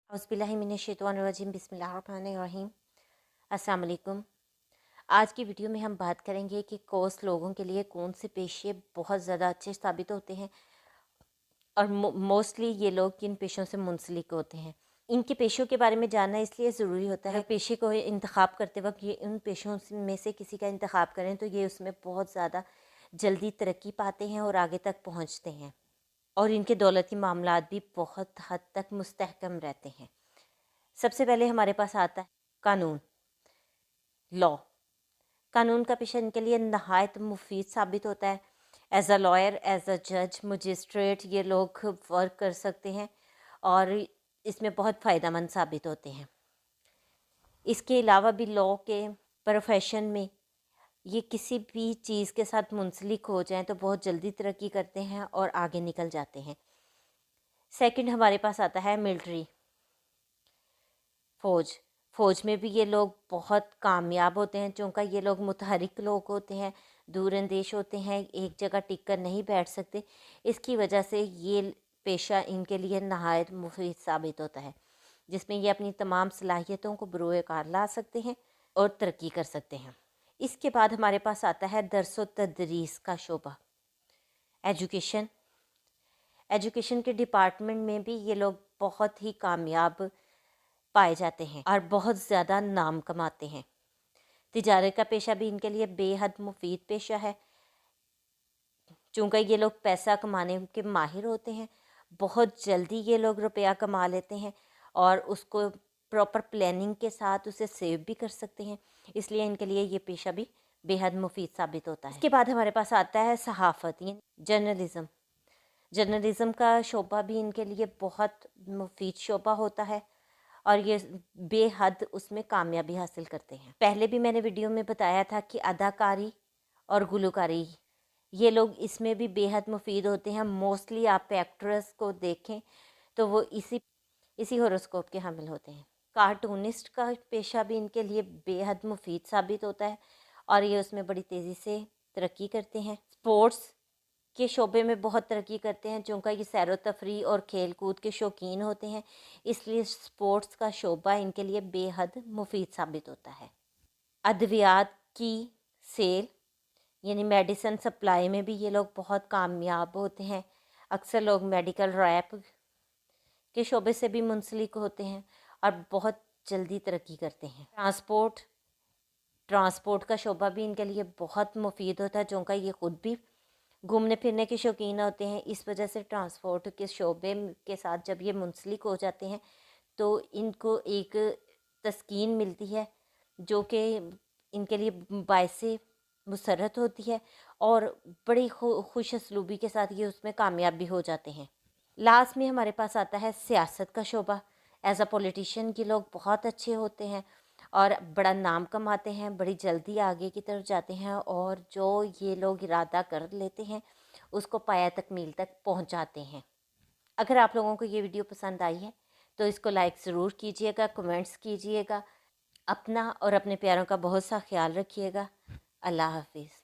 औज़ुबिल्लाहिमिनश्शैतानिर्रजीम बिस्मिल्लाहिर्रहमानिर्रहीम। अस्सलाम वालेकुम। आज की वीडियो में हम बात करेंगे कि कोर्स लोगों के लिए कौन से पेशे बहुत ज़्यादा अच्छे साबित होते हैं और मोस्टली ये लोग किन पेशों से मुंसलिक होते हैं। इनके पेशों के बारे में जानना इसलिए ज़रूरी होता है, पेशे को इंतखाब करते वक्त ये उन पेशों में से किसी का इंतखाब करें तो ये उसमें बहुत ज़्यादा जल्दी तरक्की पाते हैं और आगे तक पहुँचते हैं और इनके दौलती मामलात भी बहुत हद तक मुस्तहकम रहते हैं। सबसे पहले हमारे पास आता है कानून, लॉ। कानून का पेशा इनके लिए नहायत मुफीद साबित होता है। As a lawyer, as a जज, मजिस्ट्रेट ये लोग वर्क कर सकते हैं और इसमें बहुत फ़ायदेमंद साबित होते हैं। इसके अलावा भी लॉ के प्रोफेशन में ये किसी भी चीज़ के साथ मुंसलिक हो जाएं तो बहुत जल्दी तरक्की करते हैं और आगे निकल जाते हैं। सेकंड हमारे पास आता है मिलिट्री, फ़ौज। फ़ौज में भी ये लोग बहुत कामयाब होते हैं, चूँकि ये लोग मुतहरिक लोग होते हैं, दूर अंदेश होते हैं, एक जगह टिक कर नहीं बैठ सकते। इसकी वजह से ये पेशा इनके लिए नहायत मुफीद साबित होता है, जिसमें ये अपनी तमाम सलाहियतों को बरूए कार ला सकते हैं और तरक्की कर सकते हैं। इसके बाद हमारे पास आता है दर्स व तदरीस का शोबा, एजुकेशन। एजुकेशन के डिपार्टमेंट में भी ये लोग बहुत ही कामयाब पाए जाते हैं और बहुत ज़्यादा नाम कमाते हैं। तिजारत का पेशा भी इनके लिए बेहद मुफीद पेशा है, चूँकि ये लोग पैसा कमाने के माहिर होते हैं। बहुत जल्दी ये लोग रुपया कमा लेते हैं और उसको प्रॉपर प्लानिंग के साथ उसे सेव भी कर सकते हैं, इसलिए इनके लिए ये पेशा भी बेहद मुफीद साबित होता है। इसके बाद हमारे पास आता है सहाफ़त, यानी जर्नलिज़म। जर्नलिज़म का शोबा भी इनके लिए बहुत मुफीद शोबा होता है और ये बेहद उसमें कामयाबी हासिल करते हैं। पहले भी मैंने वीडियो में बताया था कि अदाकारी और गुलकारी ये लोग इसमें भी बेहद मुफीद होते हैं। मोस्टली आप एक्ट्रेस को देखें तो वो इसी हॉरोस्कोप के हामिल होते हैं। कार्टूनिस्ट का पेशा भी इनके लिए बेहद मुफीद साबित होता है और ये उसमें बड़ी तेज़ी से तरक्की करते हैं। स्पोर्ट्स के शोबे में बहुत तरक्की करते हैं, चूँकि ये सैर व तफरीह और खेल कूद के शौकीन होते हैं, इसलिए स्पोर्ट्स का शोबा इनके लिए बेहद मुफीद साबित होता है। अद्वियात की सेल यानी मेडिसिन सप्लाई में भी ये लोग बहुत कामयाब होते हैं। अक्सर लोग मेडिकल रैप के शोबे से भी मुंसलिक होते हैं और बहुत जल्दी तरक्की करते हैं। ट्रांसपोर्ट का शोबा भी इनके लिए बहुत मुफीद होता है, चूँकि ये ख़ुद भी घूमने फिरने के शौकीन होते हैं। इस वजह से ट्रांसपोर्ट के शोबे के साथ जब ये मुंसलिक हो जाते हैं तो इनको एक तस्कीन मिलती है, जो कि इनके लिए बायसे मुसरत होती है और बड़ी खुश असलूबी के साथ ये उसमें कामयाब भी हो जाते हैं। लास्ट में हमारे पास आता है सियासत का शोबा। एज़ अ पॉलिटिशियन के लोग बहुत अच्छे होते हैं और बड़ा नाम कमाते हैं, बड़ी जल्दी आगे की तरफ जाते हैं और जो ये लोग इरादा कर लेते हैं उसको पाया तकमील तक पहुंचाते हैं। अगर आप लोगों को ये वीडियो पसंद आई है तो इसको लाइक ज़रूर कीजिएगा, कमेंट्स कीजिएगा। अपना और अपने प्यारों का बहुत सा ख्याल रखिएगा। अल्लाह हाफिज़।